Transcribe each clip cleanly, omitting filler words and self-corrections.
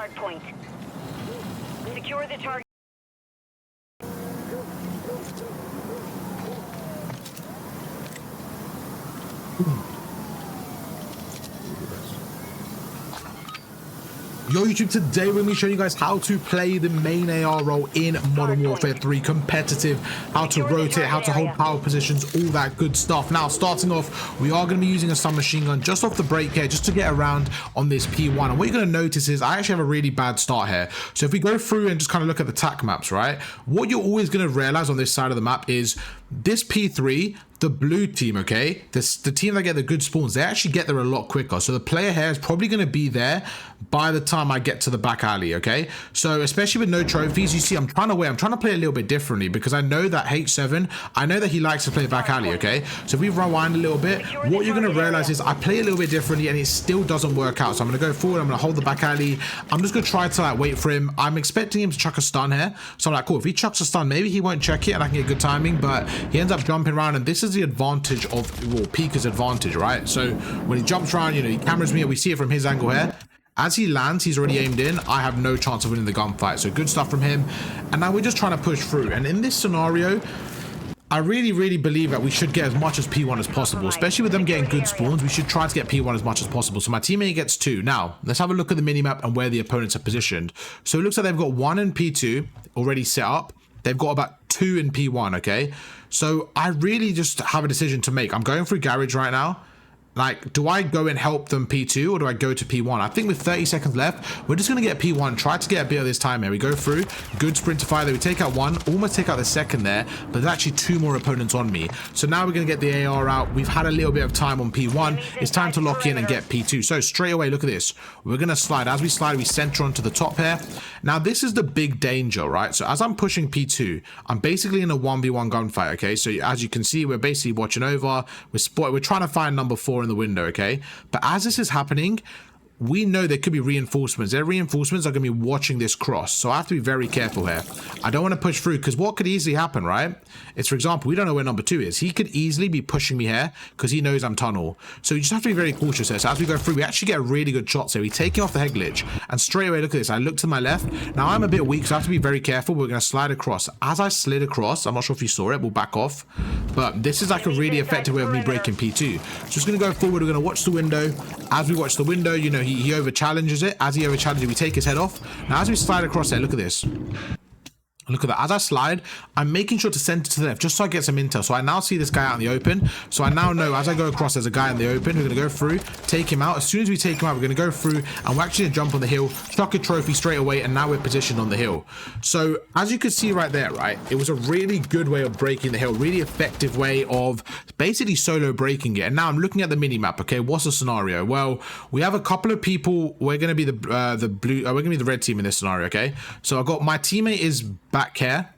hardpoint. Secure the target. Yo YouTube, today we're going to be showing you guys how to play the main AR role in Modern Warfare 3 competitive, how to rotate, how to hold power positions, all that good stuff. Now starting off, we are going to be using a submachine gun just off the break here, just to get around on this P1. And what you're going to notice is I actually have a really bad start here. So if we go through and just kind of look at the tac maps, right, what you're always going to realize on this side of the map is this P3, the blue team, okay, the team that get the good spawns, they actually get there a lot quicker. So the player here is probably going to be there by the time I get to the back alley, okay? So especially with no trophies, you see I'm trying to play a little bit differently, because I know that H7, I know that he likes to play back alley, okay? So if we rewind a little bit, what you're going to realize is I play a little bit differently and it still doesn't work out. So I'm going to go forward, I'm going to hold the back alley, I'm just going to try to like wait for him. I'm expecting him to chuck a stun here, so I'm like, cool, if he chucks a stun, maybe he won't check it and I can get good timing, but he ends up jumping around, and this is the advantage of, well, Pika's advantage, right? So when he jumps around, you know, he cameras me, and we see it from his angle here. As he lands, he's already aimed in. I have no chance of winning the gunfight. So good stuff from him. And now we're just trying to push through. And in this scenario, I really believe that we should get as much as P1 as possible, especially with them getting good spawns. We should try to get P1 as much as possible. So my teammate gets 2. Now, let's have a look at the minimap and where the opponents are positioned. So it looks like they've got 1 in P2 already set up. They've got about 2 in P1, okay? So I really just have a decision to make. I'm going through garage right now. Like, do I go and help them P2 or do I go to P1? I think with 30 seconds left, we're just going to get P1. Try to get a bit of this time here. We go through. Good sprint to fire there. We take out 1. Almost take out the second there. But there's actually 2 more opponents on me. So now we're going to get the AR out. We've had a little bit of time on P1. It's time to lock in and get P2. So straight away, look at this. We're going to slide. As we slide, we center onto the top here. Now, this is the big danger, right? So as I'm pushing P2, I'm basically in a 1v1 gunfight, okay? So as you can see, we're basically watching over. We're trying to find number 4 in the window, okay? But as this is happening, we know there could be reinforcements. Their reinforcements are going to be watching this cross. So I have to be very careful here. I don't want to push through, because what could easily happen, right? It's, for example, we don't know where number 2 is. He could easily be pushing me here because he knows I'm tunnel. So you just have to be very cautious here. So as we go through, we actually get really good shots here. We take him off the head glitch, and straight away, look at this. I look to my left. Now I'm a bit weak, so I have to be very careful. We're going to slide across. As I slid across, I'm not sure if you saw it. We'll back off. But this is like a really effective way of me breaking P2. So just going to go forward. We're going to watch the window. As we watch the window, you know, he over challenges it. As he over challenges it, we take his head off. Now as we slide across there, look at this. Look at that. As I slide, I'm making sure to center to the left just so I get some intel. So I now see this guy out in the open. So I now know as I go across, there's a guy in the open. We're going to go through, take him out. As soon as we take him out, we're going to go through and we're actually going to jump on the hill, chuck a trophy straight away, and now we're positioned on the hill. So as you can see right there, right, it was a really good way of breaking the hill, really effective way of basically solo breaking it. And now I'm looking at the mini map. Okay, what's the scenario? Well, we have a couple of people. We're going to be the blue. We're going to be the red team in this scenario. Okay, so I've got my teammate is back here.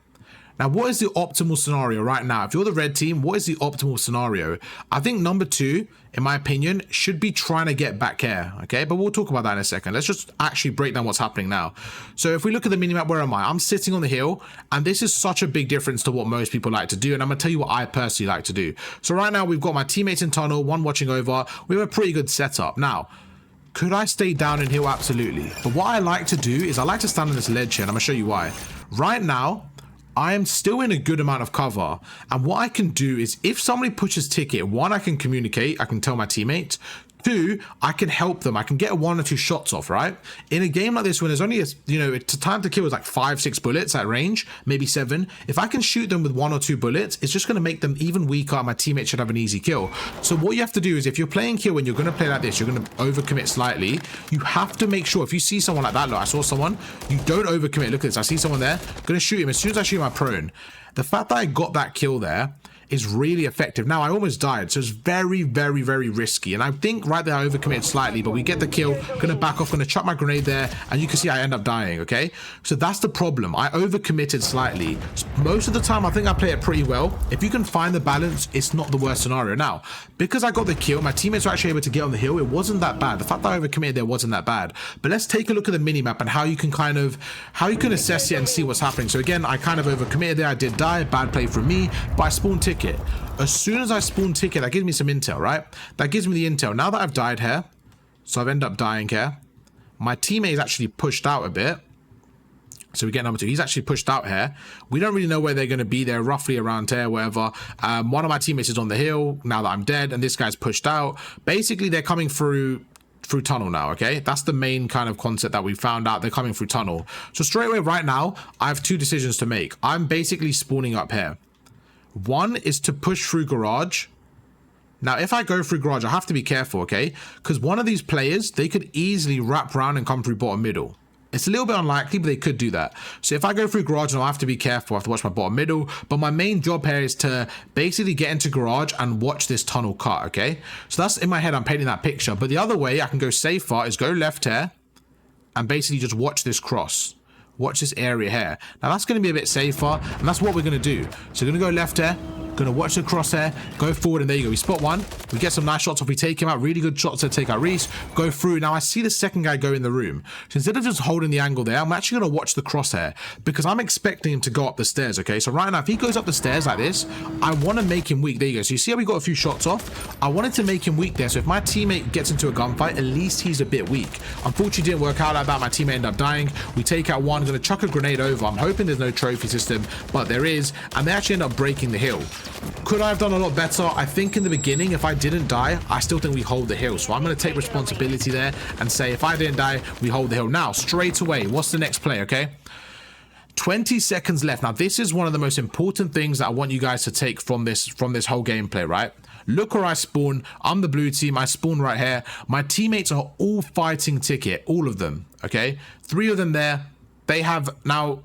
Now, what is the optimal scenario right now? If you're the red team, what is the optimal scenario? I think number 2, in my opinion, should be trying to get back here, okay? But we'll talk about that in a second. Let's just actually break down what's happening now. So if we look at the minimap, where am I? I'm sitting on the hill, and this is such a big difference to what most people like to do, and I'm gonna tell you what I personally like to do. So right now, we've got my teammates in tunnel, 1 watching over. We have a pretty good setup. Now, could I stay down in hill? Absolutely. But what I like to do is I like to stand on this ledge here, and I'm gonna show you why. Right now, I am still in a good amount of cover, and what I can do is if somebody pushes ticket, 1, I can communicate, I can tell my teammates. 2, I can help them. I can get 1 or 2 shots off, right? In a game like this, when there's only, time to kill is like 5-6 bullets at range, maybe 7. If I can shoot them with 1 or 2 bullets, it's just going to make them even weaker, and my teammate should have an easy kill. So what you have to do is if you're playing kill and you're going to play like this, you're going to overcommit slightly. You have to make sure if you see someone like that, look, I saw someone, you don't overcommit. Look at this. I see someone there. I'm going to shoot him. As soon as I shoot my prone, the fact that I got that kill there is really effective. Now, I almost died, so it's very risky. And I think right there I overcommitted slightly, but we get the kill. Gonna back off, gonna chuck my grenade there, and you can see I end up dying, okay? So that's the problem. I overcommitted slightly. Most of the time, I think I play it pretty well. If you can find the balance, it's not the worst scenario. Now, because I got the kill, my teammates were actually able to get on the hill. It wasn't that bad. The fact that I overcommitted there wasn't that bad. But let's take a look at the mini-map and how you can assess it and see what's happening. So again, I kind of overcommitted there. I did die. Bad play from me, but I spawned ticket. As soon as I spawn ticket, that gives me some intel, right? That gives me the intel. Now that I've died here, so I've ended up dying here. My teammate is actually pushed out a bit. So we get number 2. He's actually pushed out here. We don't really know where they're going to be. They're roughly around here, wherever. One of my teammates is on the hill now that I'm dead, and this guy's pushed out. Basically, they're coming through tunnel now, okay? That's the main kind of concept that we found out. They're coming through tunnel. So straight away right now, I have 2 decisions to make. I'm basically spawning up here. One is to push through garage. Now, if I go through garage, I have to be careful, okay? Because one of these players, they could easily wrap around and come through bottom middle. It's a little bit unlikely, but they could do that. So if I go through garage, I'll have to be careful. I have to watch my bottom middle. But my main job here is to basically get into garage and watch this tunnel cut, okay? So that's in my head, I'm painting that picture. But the other way I can go safer is go left here and basically just watch this cross. Watch this area here. Now that's going to be a bit safer, and that's what we're going to do. So we're going to go left here. Gonna watch the crosshair, go forward, and there you go. We spot one. We get some nice shots off. We take him out. Really good shots to take out Reese. Go through. Now I see the second guy go in the room. So instead of just holding the angle there, I'm actually gonna watch the crosshair because I'm expecting him to go up the stairs. Okay, so right now, if he goes up the stairs like this, I want to make him weak. There you go. So you see how we got a few shots off? I wanted to make him weak there. So if my teammate gets into a gunfight, at least he's a bit weak. Unfortunately, didn't work out like that. My teammate ended up dying. We take out one. Gonna chuck a grenade over. I'm hoping there's no trophy system, but there is, and they actually end up breaking the hill. Could I have done a lot better? I think in the beginning, if I didn't die, I still think we hold the hill. So I'm going to take responsibility there and say, if I didn't die, we hold the hill. Now, straight away, what's the next play, okay? 20 seconds left. Now, this is one of the most important things that I want you guys to take from this whole gameplay, right? Look where I spawn. I'm the blue team. I spawn right here. My teammates are all fighting ticket, all of them, okay? 3 of them there. They have now...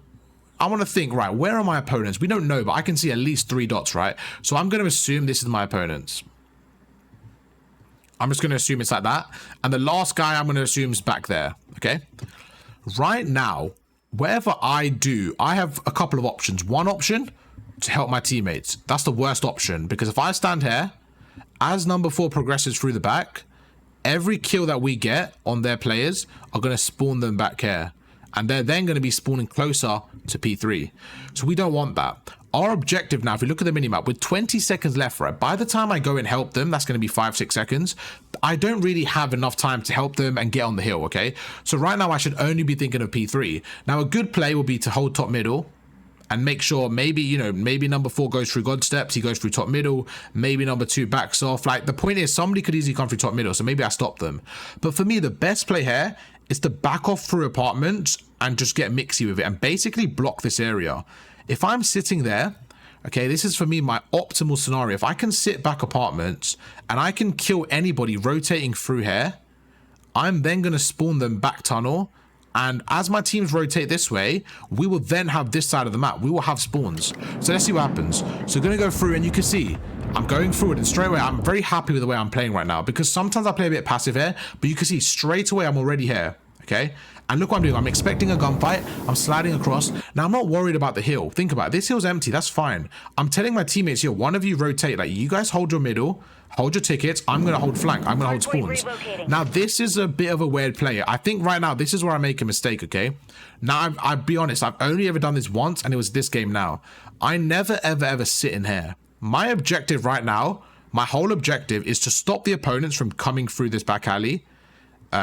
I want to think, right, where are my opponents? We don't know, but I can see at least 3 dots, right? So I'm going to assume this is my opponents. I'm just going to assume it's like that. And the last guy I'm going to assume is back there, okay? Right now, wherever I do, I have a couple of options. One option, to help my teammates. That's the worst option, because if I stand here, as number 4 progresses through the back, every kill that we get on their players are going to spawn them back here. And they're then going to be spawning closer to P3. So we don't want that. Our objective now, if we look at the minimap, with 20 seconds left, right, by the time I go and help them, that's going to be 5-6 seconds. I don't really have enough time to help them and get on the hill, okay? So right now, I should only be thinking of P3. Now, a good play will be to hold top middle and make sure maybe, you know, maybe number 4 goes through God steps, he goes through top middle, maybe number 2 backs off. Like, the point is, somebody could easily come through top middle, so maybe I stop them. But for me, the best play here is to back off through apartments and just get mixy with it and basically block this area. If I'm sitting there, okay, this is for me my optimal scenario. If I can sit back apartments and I can kill anybody rotating through here, I'm then going to spawn them back tunnel. And as my teams rotate this way, we will then have this side of the map. We will have spawns. So let's see what happens. So we're going to go through, and you can see I'm going through it, and straight away I'm very happy with the way I'm playing right now, because sometimes I play a bit passive here, but you can see straight away I'm already here, okay? And look what I'm doing. I'm expecting a gunfight. I'm sliding across. Now, I'm not worried about the hill. Think about it. This hill's empty. That's fine. I'm telling my teammates here, one of you rotate. Like, you guys hold your middle, hold your tickets. I'm going to hold flank. I'm going to hold spawns. Now, this is a bit of a weird play. I think right now, this is where I make a mistake, okay? Now, I'll be honest. I've only ever done this once, and it was this game now. I never, ever, ever sit in here. My objective right now, my whole objective is to stop the opponents from coming through this back alley.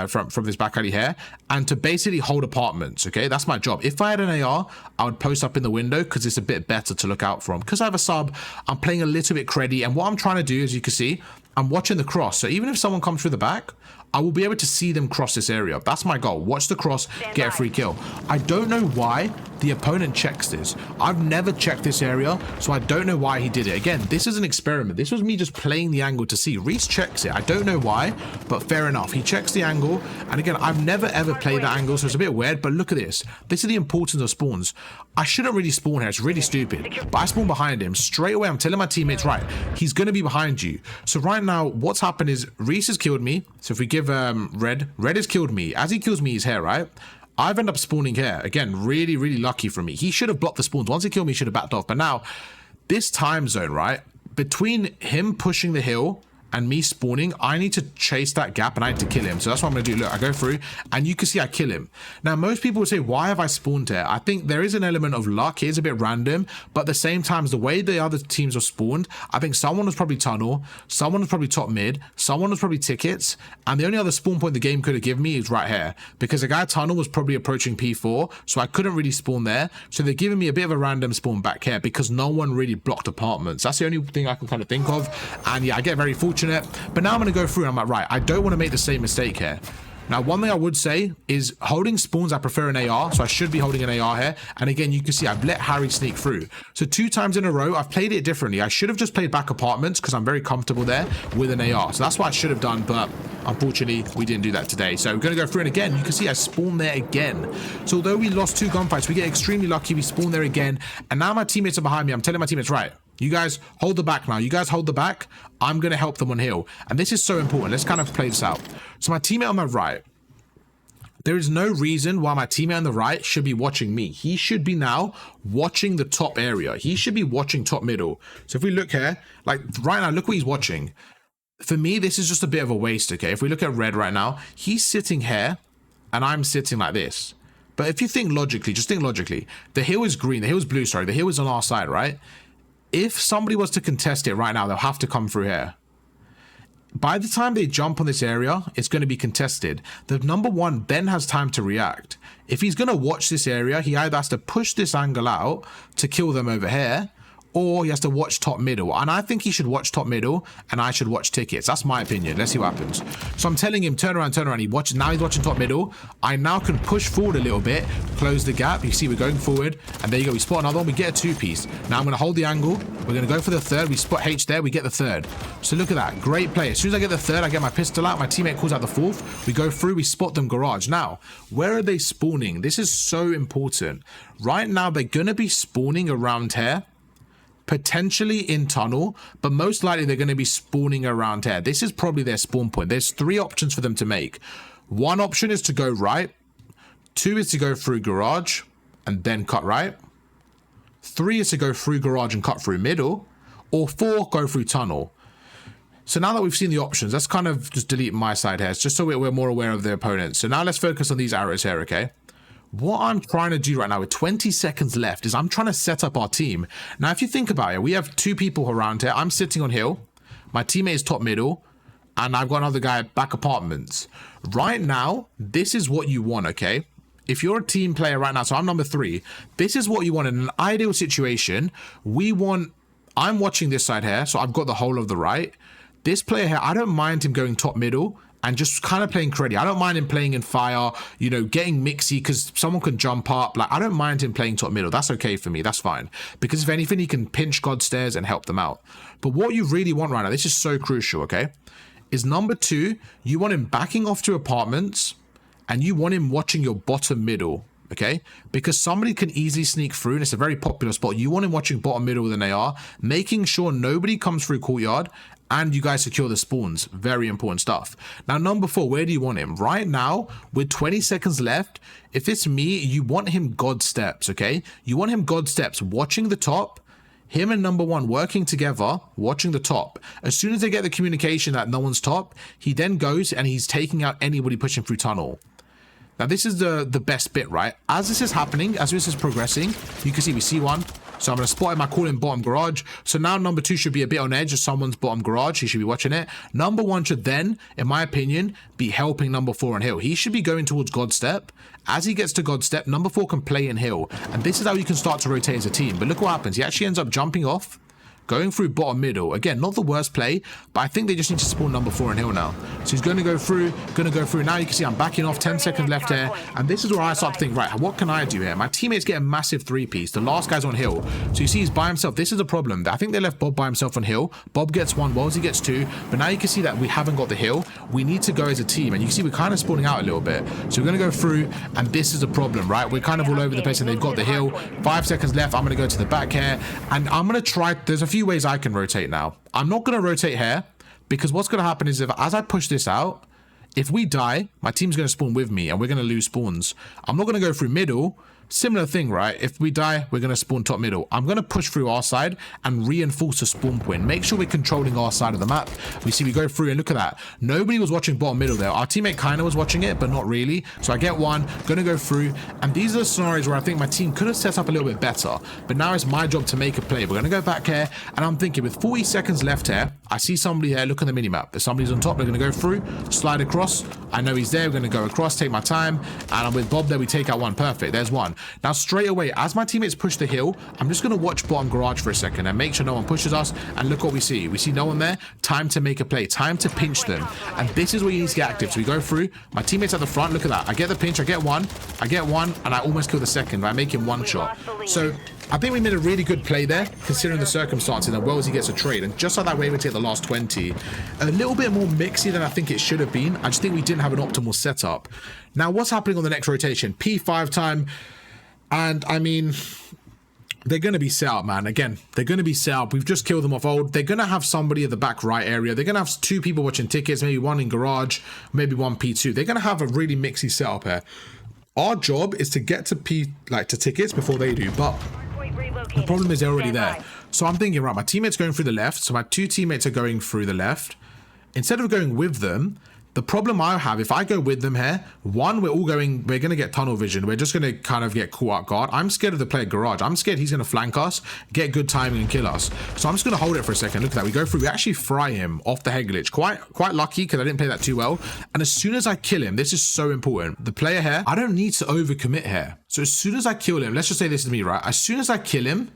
From this back alley here, and to basically hold apartments, okay? That's my job. If I had an AR, I would post up in the window because it's a bit better to look out from. Because I have a sub, I'm playing a little bit creddy, and what I'm trying to do, as you can see, I'm watching the cross. So even if someone comes through the back, I will be able to see them cross this area. That's my goal. Watch the cross, get a free kill. I don't know why the opponent checks this. I've never checked this area, so I don't know why he did it. Again, this is an experiment. This was me just playing the angle to see. Reese checks it. I don't know why, but fair enough. He checks the angle, and again, I've never ever played that angle, so it's a bit weird, but look at this. This is the importance of spawns. I shouldn't really spawn here. It's really stupid, but I spawn behind him. Straight away, I'm telling my teammates, right, he's going to be behind you. So right now, what's happened is Reese has killed me. So if we give Red has killed me. As he kills me, he's here, right? I've ended up spawning here. Again, really, really lucky for me. He should have blocked the spawns. Once he killed me, he should have backed off. But now, this time zone, right? Between him pushing the hill and me spawning, I need to chase that gap and I need to kill him. So that's what I'm gonna do. Look, I go through and you can see I kill him. Now, most people would say, why have I spawned here? I think there is an element of luck. It is a bit random, but at the same time, the way the other teams are spawned, I think someone was probably tunnel, someone was probably top mid, someone was probably tickets, and the only other spawn point the game could have given me is right here, because the guy tunnel was probably approaching P4, so I couldn't really spawn there. So they're giving me a bit of a random spawn back here because no one really blocked apartments. That's the only thing I can kind of think of. And yeah, I get very fortunate. But now I'm going to go through and I'm like, right, I don't want to make the same mistake here. Now, one thing I would say is holding spawns, I prefer an AR, so I should be holding an AR here. And again, you can see I've let Harry sneak through. So 2 times in a row, I've played it differently. I should have just played back apartments because I'm very comfortable there with an AR. So that's what I should have done, but unfortunately, we didn't do that today. So we're going to go through, and again, you can see I spawned there again. So although we lost 2 gunfights, we get extremely lucky. We spawn there again. And now my teammates are behind me. I'm telling my teammates, right, you guys hold the back now. You guys hold the back. I'm going to help them on hill. And this is so important. Let's kind of play this out. So my teammate on my right, there is no reason why my teammate on the right should be watching me. He should be now watching the top area. He should be watching top middle. So if we look here, like right now, look what he's watching. For me, this is just a bit of a waste, okay? If we look at red right now, he's sitting here and I'm sitting like this. But if you think logically, just think logically, the hill is green, the hill is blue, sorry, the hill is on our side, right? If somebody was to contest it right now, they'll have to come through here. By the time they jump on this area, it's going to be contested. The number 1 then has time to react. If he's going to watch this area, he either has to push this angle out to kill them over here, or he has to watch top middle. And I think he should watch top middle and I should watch tickets. That's my opinion. Let's see what happens. So I'm telling him, turn around, turn around. Now he's watching top middle. I now can push forward a little bit, close the gap. You see we're going forward, and there you go. We spot another one. We get a 2-piece. Now I'm going to hold the angle. We're going to go for the third. We spot H there. We get the third. So look at that. Great play. As soon as I get the third, I get my pistol out. My teammate calls out the 4th. We go through. We spot them garage. Now, where are they spawning? This is so important. Right now, they're going to be spawning around here. Potentially in tunnel, but most likely they're going to be spawning around here. This is probably their spawn point. There's 3 options for them to make. 1 option is to go right. 2 is to go through garage and then cut right. 3 is to go through garage and cut through middle. Or 4, go through tunnel. So now that we've seen the options, let's kind of just delete my side here, just so we're more aware of the opponents. So now let's focus on these arrows here, okay? What I'm trying to do right now with 20 seconds left is I'm trying to set up our team. Now, if you think about it, we have 2 people around here. I'm sitting on hill. My teammate is top middle. And I've got another guy back apartments. Right now, this is what you want, okay? If you're a team player right now, so I'm number 3. This is what you want in an ideal situation. I'm watching this side here, so I've got the whole of the right. This player here, I don't mind him going top middle and just kind of playing credit. I don't mind him playing in fire, you know, getting mixy because someone can jump up. Like, I don't mind him playing top middle. That's okay for me. That's fine. Because if anything, he can pinch God stairs and help them out. But what you really want right now, this is so crucial, okay, is number 2, you want him backing off to apartments and you want him watching your bottom middle, okay? Because somebody can easily sneak through and it's a very popular spot. You want him watching bottom middle with an AR, making sure nobody comes through courtyard, and you guys secure the spawns. Very important stuff. Now, number 4, where do you want him? Right now, with 20 seconds left, if it's me, you want him God steps, okay? You want him God steps, watching the top, him and number 1 working together, watching the top. As soon as they get the communication that no one's top, he then goes and he's taking out anybody pushing through tunnel. Now, this is the best bit, right? As this is happening, as this is progressing, you can see we see 1. So I'm going to spot him. I call him bottom garage. So now number 2 should be a bit on edge of someone's bottom garage. He should be watching it. Number 1 should then, in my opinion, be helping number 4 on hill. He should be going towards God step. As he gets to God step, number 4 can play in hill. And this is how you can start to rotate as a team. But look what happens. He actually ends up jumping off, going through bottom middle. Again, not the worst play, but I think they just need to spawn number 4 in hill now. So he's going to go through. Now you can see I'm backing off. 10 seconds left here. And this is where I start to think, right, what can I do here? My teammates get a massive 3-piece. The last guy's on hill. So you see he's by himself. This is a problem. I think they left Bob by himself on hill. Bob gets 1, Wolsey gets 2. But now you can see that we haven't got the hill. We need to go as a team. And you can see we're kind of spawning out a little bit. So we're going to go through. And this is a problem, right? We're kind of all over the place and they've got the hill. 5 seconds left. I'm going to go to the back here. And I'm going to try. There's a few ways I can rotate now. I'm not going to rotate here because what's going to happen is as I push this out, if we die, my team's going to spawn with me and we're going to lose spawns. I'm not going to go through middle Similar thing, right? If we die, we're going to spawn top middle. I'm going to push through our side and reinforce a spawn point. Make sure we're controlling our side of the map. We go through and look at that. Nobody was watching bottom middle there. Our teammate kind of was watching it, but not really. So I get one, going to go through. And these are the scenarios where I think my team could have set up a little bit better. But now it's my job to make a play. We're going to go back here. And I'm thinking with 40 seconds left here, I see somebody here. Look at the minimap. If somebody's on top, they're going to go through, slide across. I know he's there. We're going to go across, take my time. And I'm with Bob there. We take out one. Perfect. There's one. Now straight away, as my teammates push the hill, I'm just going to watch bottom garage for a second and make sure no one pushes us. And look what we see. We see no one there. Time to make a play. Time to pinch them. And this is where you need to get active. So we go through. My teammates at the front. Look at that. I get the pinch. I get one. And I almost kill the second by making one shot. So I think we made a really good play there, considering the circumstances and well as he gets a trade. And just like that, we're able to take the last 20. A little bit more mixy than I think it should have been. I just think we didn't have an optimal setup. Now, what's happening on the next rotation? P5 time. And I mean, they're going to be set up, man. Again, they're going to be set up. We've just killed them off old. They're going to have somebody at the back right area. They're going to have 2 people watching tickets, maybe one in garage, maybe one P2. They're going to have a really mixy setup here. Our job is to get to to tickets before they do, but the problem is they're already there. So I'm thinking, right, my teammate's going through the left. So my 2 teammates are going through the left. Instead of going with them, the problem I have, if I go with them here, one, we're going to get tunnel vision. We're just going to kind of get caught up guard. I'm scared of the player garage. I'm scared he's going to flank us, get good timing and kill us. So I'm just going to hold it for a second. Look at that. We go through. We actually fry him off the head glitch. Quite lucky because I didn't play that too well. And as soon as I kill him, this is so important. The player here, I don't need to overcommit here. So as soon as I kill him, let's just say this is me, right? As soon as I kill him,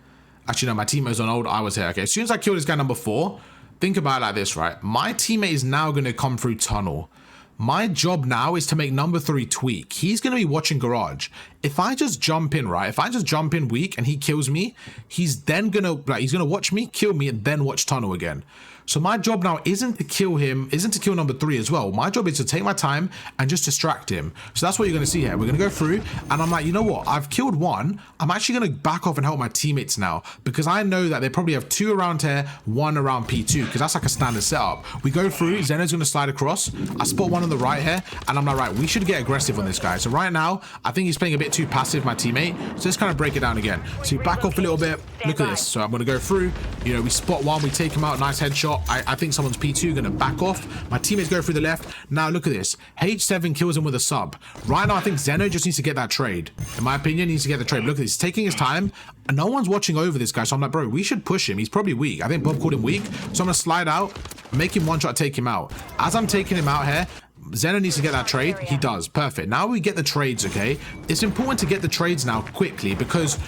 actually, no, my teammate was on old. I was here. Okay. As soon as I kill this guy number 4, think about it like this, right? My teammate is now going to come through tunnel. My job now is to make number 3 tweak. He's going to be watching garage. If I just jump in, right? If I just jump in weak and he kills me, he's then going to, he's going to watch me, kill me, and then watch tunnel again. So my job now isn't to kill him, isn't to kill number 3 as well. My job is to take my time and just distract him. So that's what you're going to see here. We're going to go through and I'm like, you know what? I've killed one. I'm actually going to back off and help my teammates now because I know that they probably have 2 around here, 1 around P2 because that's like a standard setup. We go through, Zeno's going to slide across. I spot one on the right here and I'm like, right, we should get aggressive on this guy. So right now, I think he's playing a bit too passive, my teammate. So let's kind of break it down again. So we back off a little bit. Look at this. So I'm going to go through, you know, we spot one, we take him out, nice headshot. I think someone's P2 going to back off. My teammates go through the left. Now look at this. H7 kills him with a sub. Right now, I think Zeno just needs to get that trade. In my opinion, he needs to get the trade. Look at this. He's taking his time. And no one's watching over this guy. So I'm like, bro, we should push him. He's probably weak. I think Bob called him weak. So I'm going to slide out, make him one shot, take him out. As I'm taking him out here, Zeno needs to get that trade. He does. Perfect. Now we get the trades, okay? It's important to get the trades now quickly because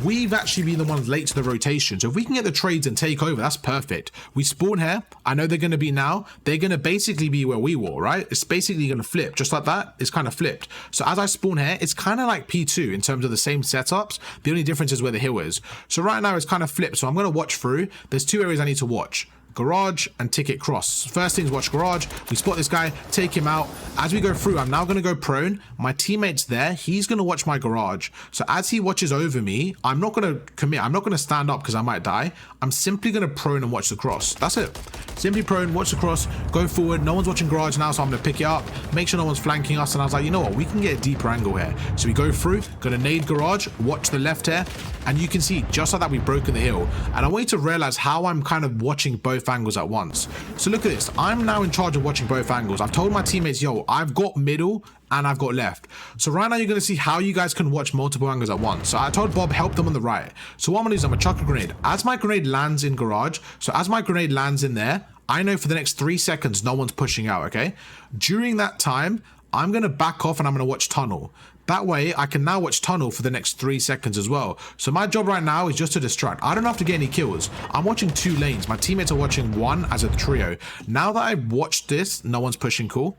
we've actually been the ones late to the rotation. So if we can get the trades and take over, that's perfect. We spawn here. I know they're going to be now. They're going to basically be where we were, right? It's basically going to flip. Just like that, it's kind of flipped. So as I spawn here, it's kind of like P2 in terms of the same setups. The only difference is where the hill is. So right now it's kind of flipped. So I'm going to watch through. There's 2 areas I need to watch. Garage and ticket cross. First thing is watch garage. We spot this guy, take him out. As we go through, I'm now going to go prone. My teammate's there. He's going to watch my garage. So as he watches over me, I'm not going to commit. I'm not going to stand up because I might die. I'm simply going to prone and watch the cross. That's it. Simply prone, watch the cross, go forward. No one's watching garage now, so I'm going to pick it up, make sure no one's flanking us. And I was like, you know what? We can get a deeper angle here. So we go through, going to nade garage, watch the left here. And you can see just like that, we've broken the hill. And I want you to realize how I'm kind of watching both angles at once. So look at this. I'm now in charge of watching both angles. I've told my teammates, yo, I've got middle and I've got left. So right now you're going to see how you guys can watch multiple angles at once. So I told Bob, help them on the right. So what I'm going to do is I'm going to chuck a grenade. As my grenade lands in garage, so as my grenade lands in there, I know for the next 3 seconds, no one's pushing out, okay? During that time, I'm going to back off and I'm going to watch tunnel. That way, I can now watch tunnel for the next 3 seconds as well. So my job right now is just to distract. I don't have to get any kills. I'm watching 2 lanes. My teammates are watching 1 as a trio. Now that I've watched this, no one's pushing cool.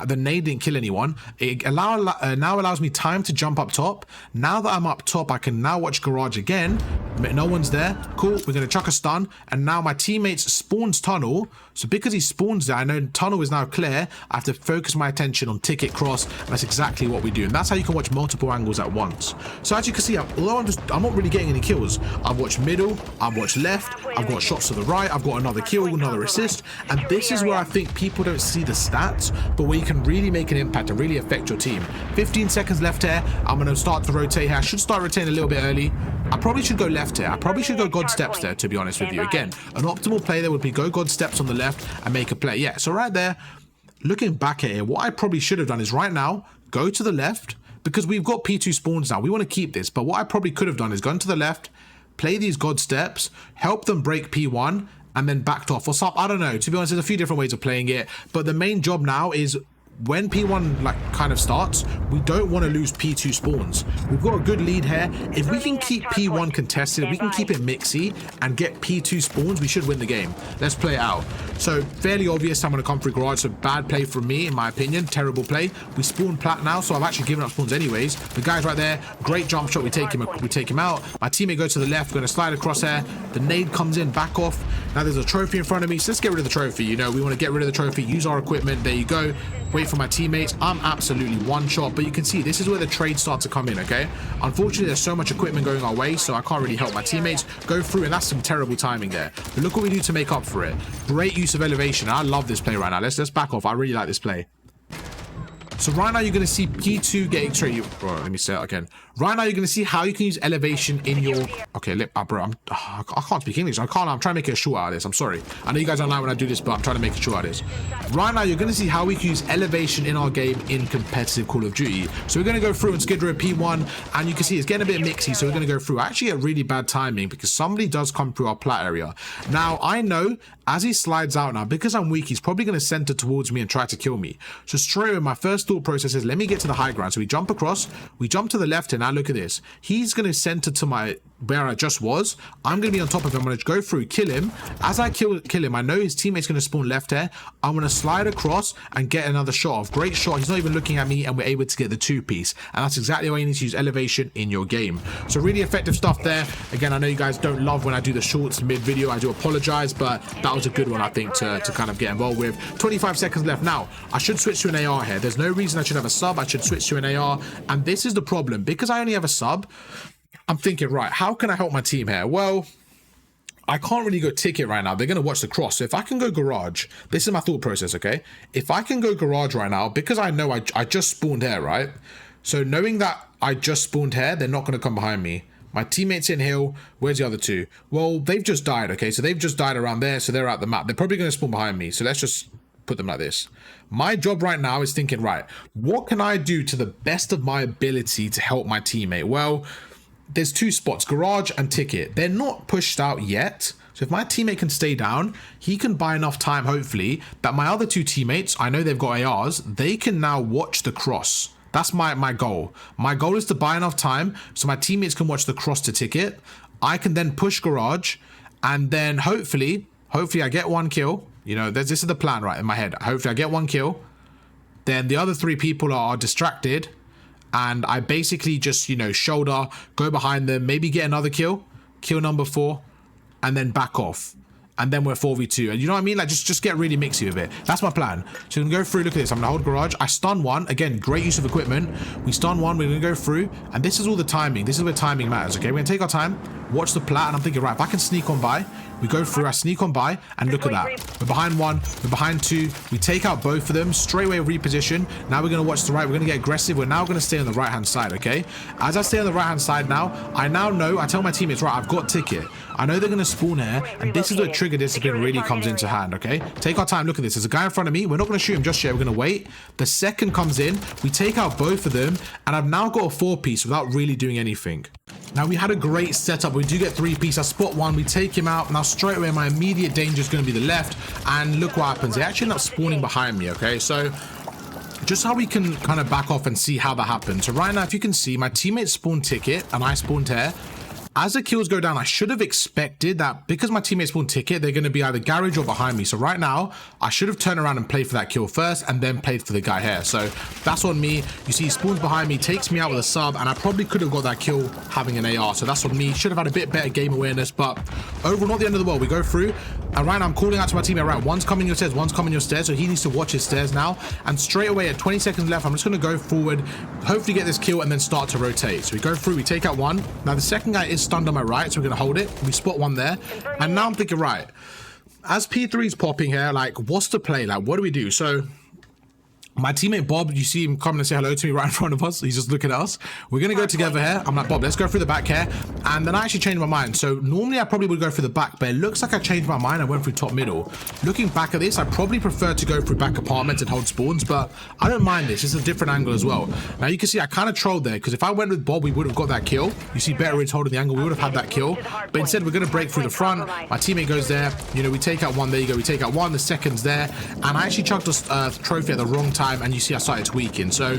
The nade didn't kill anyone. It now allows me time to jump up top. Now that I'm up top, I can now watch garage again. No one's there. Cool. We're going to chuck a stun. And now my teammates spawns tunnel. So because he spawns there, I know tunnel is now clear. I have to focus my attention on ticket cross. And that's exactly what we do. And that's how you can watch multiple angles at once. So as you can see, although I'm not really getting any kills. I've watched middle. I've watched left. I've got shots to the right. I've got another kill, another assist. And this is where I think people don't see the stats. But when where you can really make an impact and really affect your team. 15 seconds left here. I'm going to start to rotate here. I should start rotating a little bit early. I probably should go left here. I probably should go God steps there, to be honest with you. Again, an optimal play there would be go God steps on the left and make a play. Yeah, so right there, looking back at it, what I probably should have done is right now, go to the left, because we've got P2 spawns now. We want to keep this, but what I probably could have done is gone to the left, play these God steps, help them break P1, and then backed off or something. I don't know. To be honest, there's a few different ways of playing it, but the main job now is when P1 like kind of starts, we don't want to lose P2 spawns. We've got a good lead here. If we can keep P1 contested, if we can keep it mixy and get P2 spawns, we should win the game. Let's play it out. So fairly obvious I'm going to come through garage, so bad play from me in my opinion. Terrible play. We spawn plat now, so I've actually given up spawns anyways. The guy's right there, great jump shot, we take him out. My teammate goes to the left, we're going to slide across there. The nade comes in, back off. Now there's a trophy in front of me, so let's get rid of the trophy. You know, we want to get rid of the trophy, use our equipment. There you go. Wait for my teammates. I'm absolutely one shot, but you can see this is where the trades start to come in. Okay, unfortunately there's so much equipment going our way, so I can't really help my teammates go through, and that's some terrible timing there. But look what we do to make up for it. Great use of elevation. I love this play right now. Let's back off. I really like this play. So right now you're going to see P2 getting, sorry, let me say it again. Right now you're going to see how you can use elevation in your, okay, bro, I can't speak English. I'm trying to make it a short out of this. I'm sorry. I know you guys don't like when I do this, but I'm trying to make it short out of this. Right now you're going to see how we can use elevation in our game in competitive Call of Duty. So we're going to go through and Skidrow P1, and you can see it's getting a bit mixy, so we're going to go through. I actually get really bad timing because somebody does come through our plat area. Now I know as he slides out now, because I'm weak, he's probably going to center towards me and try to kill me. So straight away, my first thought process is let me get to the high ground. So we jump across, we jump to the left, and now look at this. He's going to center to my where I just was. I'm going to be on top of him. I'm going to go through, kill him. As I kill him, I know his teammate's going to spawn left here. I'm going to slide across and get another shot off. Great shot. He's not even looking at me, and we're able to get the two-piece. And that's exactly why you need to use elevation in your game. So really effective stuff there. Again, I know you guys don't love when I do the shorts mid-video. I do apologize, but that was a good one, I think, to kind of get involved with. 25 seconds left. Now, I should switch to an AR here. There's no reason I should have a sub. I should switch to an AR. And this is the problem. Because I only have a sub, I'm thinking, right, how can I help my team here? Well, I can't really go ticket right now. They're going to watch the cross. So if I can go garage, this is my thought process, okay? If I can go garage right now, because I know I just spawned here, right? So knowing that I just spawned here, they're not going to come behind me. My teammates in hill. Where's the other two? Well, they've just died, okay? So they've just died around there, so they're out the map. They're probably going to spawn behind me. So let's just put them like this. My job right now is thinking, right, what can I do to the best of my ability to help my teammate? Well, there's two spots, garage and ticket. They're not pushed out yet. So if my teammate can stay down, he can buy enough time, hopefully, that my other two teammates, I know they've got ARs, they can now watch the cross. That's my goal. My goal is to buy enough time so my teammates can watch the cross to ticket. I can then push garage, and then hopefully I get one kill. You know, this is the plan right in my head. Hopefully I get one kill. Then the other three people are distracted, and I basically just, you know, shoulder, go behind them, maybe get another kill number 4, and then back off. And then we're 4v2. And you know what I mean? Like, just get really mixy with it. That's my plan. So we're going to go through. Look at this. I'm going to hold garage. I stun one. Again, great use of equipment. We stun one. We're going to go through. And this is all the timing. This is where timing matters, okay? We're going to take our time, watch the plat, and I'm thinking, right, if I can sneak on by, we go through, I sneak on by, and look at that. We're behind one, we're behind two. We take out both of them, straight away reposition. Now we're going to watch the right. We're going to get aggressive. We're now going to stay on the right-hand side, okay? As I stay on the right-hand side now, I tell my teammates, right, I've got ticket. I know they're going to spawn here, and this is where trigger discipline really comes into hand, okay? Take our time. Look at this. There's a guy in front of me. We're not going to shoot him just yet. We're going to wait. The second comes in. We take out both of them, and I've now got a 4-piece without really doing anything. Now, we had a great setup. We do get 3-piece. I spot one. We take him out. Now, straight away, my immediate danger is going to be the left. And look what happens. They actually end up spawning behind me, okay? So, just how we can kind of back off and see how that happens. So, right now, if you can see, my teammates spawned ticket, and I spawned here. As the kills go down, I should have expected that because my teammates spawned ticket, they're going to be either garage or behind me. So right now, I should have turned around and played for that kill first and then played for the guy here. So that's on me. You see, he spawns behind me, takes me out with a sub, and I probably could have got that kill having an AR. So that's on me. Should have had a bit better game awareness, but overall, not the end of the world. We go through, and right now I'm calling out to my teammate, right, one's coming your stairs, one's coming your stairs, so he needs to watch his stairs now. And straight away at 20 seconds left, I'm just going to go forward, hopefully get this kill, and then start to rotate. So we go through, we take out one. Now the second guy is stunned on my right, so we're going to hold it. We spot one there, and now I'm thinking, right, as P3 is popping here, like, what's the play? Like, what do we do? So My teammate Bob, you see him coming and say hello to me right in front of us. He's just looking at us. We're going to go together here. I'm like, Bob, let's go through the back here. And then I actually changed my mind. So normally I probably would go through the back, but it looks like I changed my mind. I went through top middle. Looking back at this, I probably prefer to go through back apartments and hold spawns, but I don't mind this. It's a different angle as well. Now you can see I kind of trolled there because if I went with Bob, we would have got that kill. You see better is holding the angle. We would have had that kill. But instead, we're going to break through the front. My teammate goes there. You know, we take out one. There you go. We take out one. The second's there. And I actually chucked a trophy at the wrong time. And you see I started tweaking. So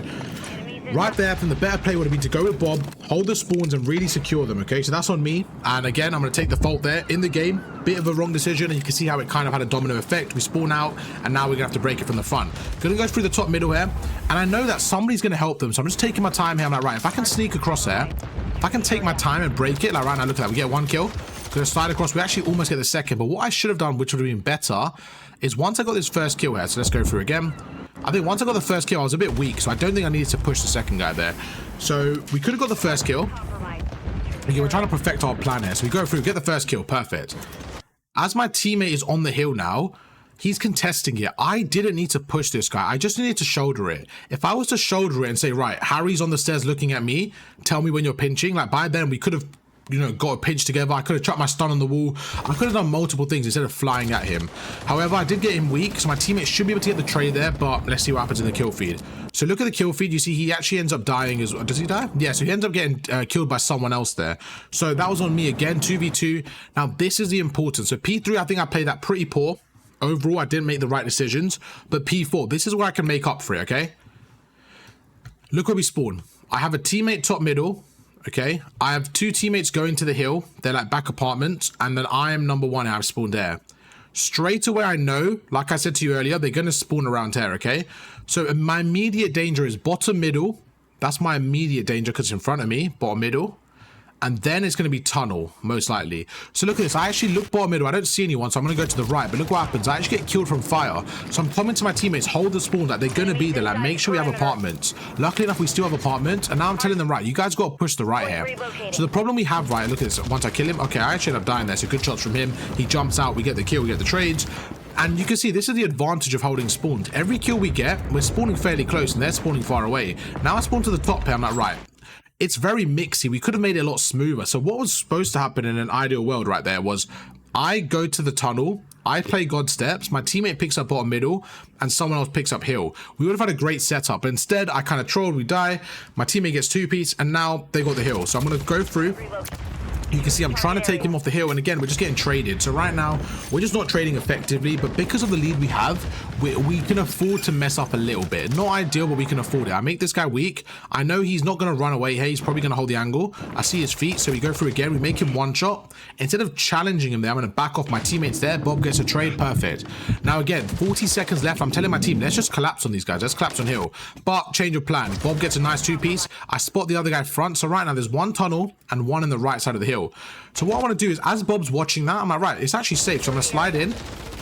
right there, from the better play would have been to go with Bob, hold the spawns and really secure them. Okay, so that's on me. And again, I'm going to take the fault there in the game. Bit of a wrong decision, and you can see how it kind of had a domino effect. We spawn out, and now we're gonna have to break it from the front. Gonna go through the top middle here, and I know that somebody's gonna help them, so I'm just taking my time here. I'm like, right, if I can sneak across there, if I can take my time and break it, like right now, look at that, we get one kill. Gonna slide across. We actually almost get the second, but what I should have done, which would have been better, is once I got this first kill here, so let's go through again. I think once I got the first kill, I was a bit weak, so I don't think I needed to push the second guy there. So we could have got the first kill. Okay, we're trying to perfect our plan here. So we go through, get the first kill, perfect. As my teammate is on the hill now, he's contesting it. I didn't need to push this guy. I just needed to shoulder it. If I was to shoulder it and say, right, Harry's on the stairs looking at me, tell me when you're pinching, like by then we could have, you know, got a pinch together. I could have chucked my stun on the wall. I could have done multiple things instead of flying at him. However, I did get him weak, so my teammate should be able to get the trade there, but let's see what happens in the kill feed. So look at the kill feed. You see he actually ends up dying as well. Does he die? Yeah, so he ends up getting killed by someone else there. So that was on me again, 2v2. Now this is the importance. So P3, I think I played that pretty poor. Overall, I didn't make the right decisions, but P4, this is where I can make up for it, okay? Look where we spawn. I have a teammate top middle. Okay, I have two teammates going to the hill. They're like back apartments, and then I am number one. I've spawned there. Straight away, I know, like I said to you earlier, they're going to spawn around here, okay? So my immediate danger is bottom middle. That's my immediate danger because it's in front of me, bottom middle. And then it's going to be tunnel, most likely. So look at this. I actually look bottom middle. I don't see anyone, so I'm going to go to the right. But look what happens. I actually get killed from fire. So I'm coming to my teammates, hold the spawn, like they're going to be there. Like, make sure we have apartments. Luckily enough, we still have apartments. And now I'm telling them, right, you guys got to push the right here. So the problem we have, right, look at this. Once I kill him, okay, I actually end up dying there. So good shots from him. He jumps out. We get the kill. We get the trades. And you can see this is the advantage of holding spawns. Every kill we get, we're spawning fairly close and they're spawning far away. Now I spawn to the top here. I'm like, right. It's very mixy. We could have made it a lot smoother. So what was supposed to happen in an ideal world right there was I go to the tunnel, I play God steps, my teammate picks up bottom middle, and someone else picks up hill. We would have had a great setup. But instead, I kind of trolled, we die, my teammate gets two-piece, and now they got the hill. So I'm going to go through. You can see I'm trying to take him off the hill, and again, we're just getting traded. So right now, we're just not trading effectively, but because of the lead we have, we can afford to mess up a little bit. Not ideal, but we can afford it. I make this guy weak. I know he's not going to run away. Hey, he's probably going to hold the angle. I see his feet, so we go through again. We make him one shot. Instead of challenging him there, I'm going to back off my teammates there. Bob gets a trade. Perfect. Now again, 40 seconds left. I'm telling my team, let's just collapse on these guys. Let's collapse on hill. But change of plan. Bob gets a nice two-piece. I spot the other guy front. So right now, there's one tunnel and one in the right side of the hill. So what I want to do is, as Bob's watching that, I'm like, right, it's actually safe. So I'm going to slide in,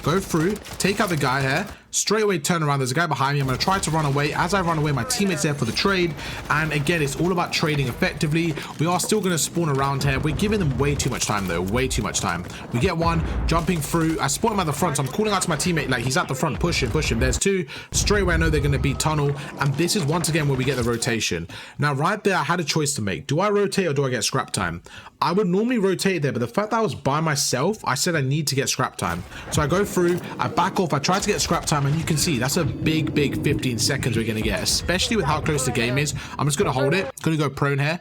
go through, take out the guy here, straight away turn around. There's a guy behind me. I'm going to try to run away. As I run away, my teammate's there for the trade. And again, it's all about trading effectively. We are still going to spawn around here. We're giving them way too much time, though. Way too much time. We get one, jumping through. I spot him at the front. So I'm calling out to my teammate, like, he's at the front. Push him, push him. There's two. Straight away, I know they're going to be tunnel. And this is once again where we get the rotation. Now, right there, I had a choice to make. Do I rotate or do I get scrap time? I would normally rotate there, but the fact that I was by myself, I said I need to get scrap time. So I go through, I back off, I try to get scrap time, and you can see that's a big 15 seconds we're going to get, especially with how close the game is. I'm just going to hold it, going to go prone here,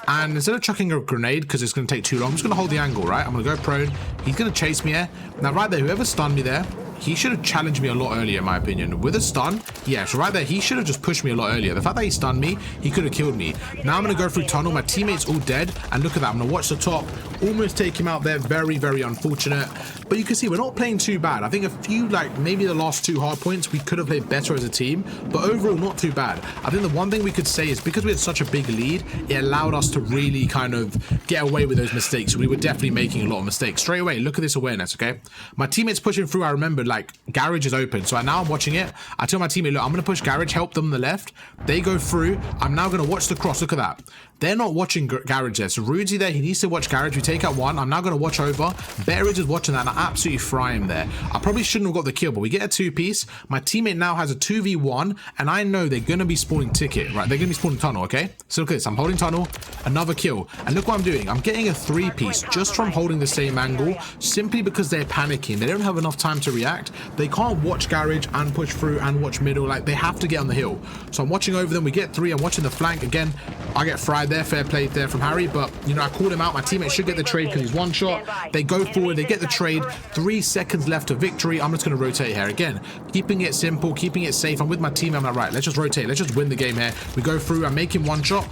and instead of chucking a grenade, because it's going to take too long, I'm just going to hold the angle, right? I'm going to go prone. He's going to chase me here. Now, right there, whoever stunned me there, he should have challenged me a lot earlier, in my opinion. With a stun, yeah, so right there, he should have just pushed me a lot earlier. The fact that he stunned me, he could have killed me. Now I'm going to go through tunnel. My teammate's all dead. And look at that. I'm going to watch the top. Almost take him out there. Very, very unfortunate. But you can see we're not playing too bad. I think a few, like maybe the last two hard points, we could have played better as a team. But overall, not too bad. I think the one thing we could say is because we had such a big lead, it allowed us to really kind of get away with those mistakes. We were definitely making a lot of mistakes. Straight away, look at this awareness, okay? My teammate's pushing through. I remember, like, garage is open. So now I'm watching it. I tell my teammate, look, I'm going to push garage, help them on the left. They go through. I'm now going to watch the cross. Look at that. They're not watching garage there. So Rudy there, he needs to watch garage. We take out one. I'm now going to watch over. Bearidge is watching that, and I absolutely fry him there. I probably shouldn't have got the kill, but we get a 2-piece. My teammate now has a 2v1, and I know they're going to be spawning ticket, right? They're going to be spawning tunnel, okay? So look at this. I'm holding tunnel, another kill. And look what I'm doing. I'm getting a 3-piece just from holding the same angle, simply because they're panicking. They don't have enough time to react. They can't watch garage and push through and watch middle. Like, they have to get on the hill. So I'm watching over them. We get 3. I'm watching the flank. Again, I get fried there. Fair play there from Harry, but you know, I called him out. My teammate should get the trade because he's one shot. They go forward, they get the trade. 3 seconds left to victory. I'm just going to rotate here again, keeping it simple, keeping it safe. I'm with my team. I'm like, right, let's just rotate, let's just win the game here. We go through, I'm making one shot,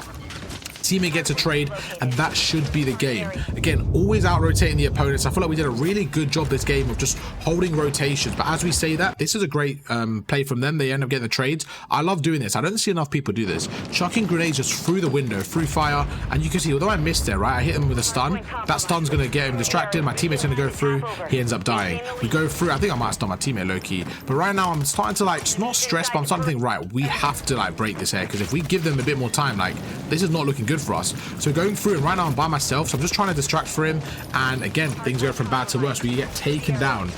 teammate gets a trade, and that should be the game. Again, always out rotating the opponents. I feel like we did a really good job this game of just holding rotations. But as we say that, this is a great play from them. They end up getting the trades. I love doing this. I don't see enough people do this. Chucking grenades just through the window, through fire, and you can see, although I missed there, right, I hit him with a stun. That stun's going to get him distracted. My teammate's going to go through. He ends up dying. We go through. I think I might have stunned my teammate low-key. But right now, I'm starting to, like, just not stress, but I'm starting to think, right, we have to, like, break this here, because if we give them a bit more time, like, this is not looking good for us. So going through, and right now I'm by myself, so I'm just trying to distract for him, and again, things go from bad to worse. We get taken down,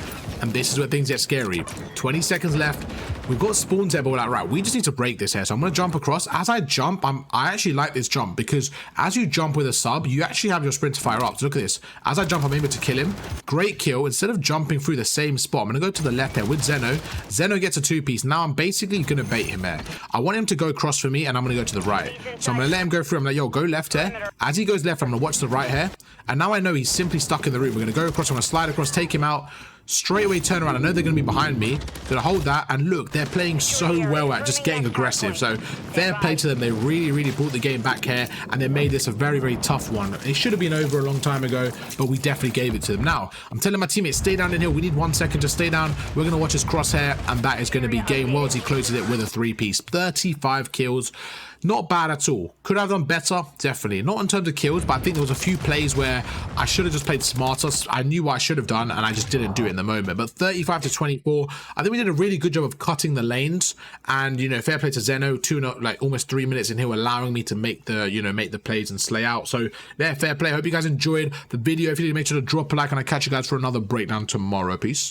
and this is where things get scary. 20 seconds left. We've got spawns there, but we're like, right, we just need to break this here. So I'm going to jump across. As I jump, I actually like this jump, because as you jump with a sub, you actually have your sprint to fire up. So look at this. As I jump, I'm able to kill him. Great kill. Instead of jumping through the same spot, I'm going to go to the left here with Zeno. Zeno gets a 2-piece. Now I'm basically going to bait him there. I want him to go across for me, and I'm going to go to the right. So I'm going to let him go through. I'm like, yo, go left here. As he goes left, I'm going to watch the right here. And now I know he's simply stuck in the room. We're going to go across. I'm going to slide across, take him out. Straight away turn around. I know they're going to be behind me. Gonna hold that, and look, they're playing so well at just getting aggressive. So fair play to them. They really brought the game back here, and they made this a very tough one. It should have been over a long time ago, but we definitely gave it to them. Now I'm telling my teammates, stay down in here. We need 1 second to stay down. We're going to watch his crosshair, and that is going to be game well as he closes it with a 3-piece. 35 kills. Not bad at all. Could I have done better? Definitely. Not in terms of kills, but I think there was a few plays where I should have just played smarter. I knew what I should have done, and I just didn't do it in the moment. But 35 to 24, I think we did a really good job of cutting the lanes. And, you know, fair play to Zeno, like almost 3 minutes in here, allowing me to make the, you know, make the plays and slay out. So, yeah, fair play. I hope you guys enjoyed the video. If you did, make sure to drop a like, and I'll catch you guys for another breakdown tomorrow. Peace.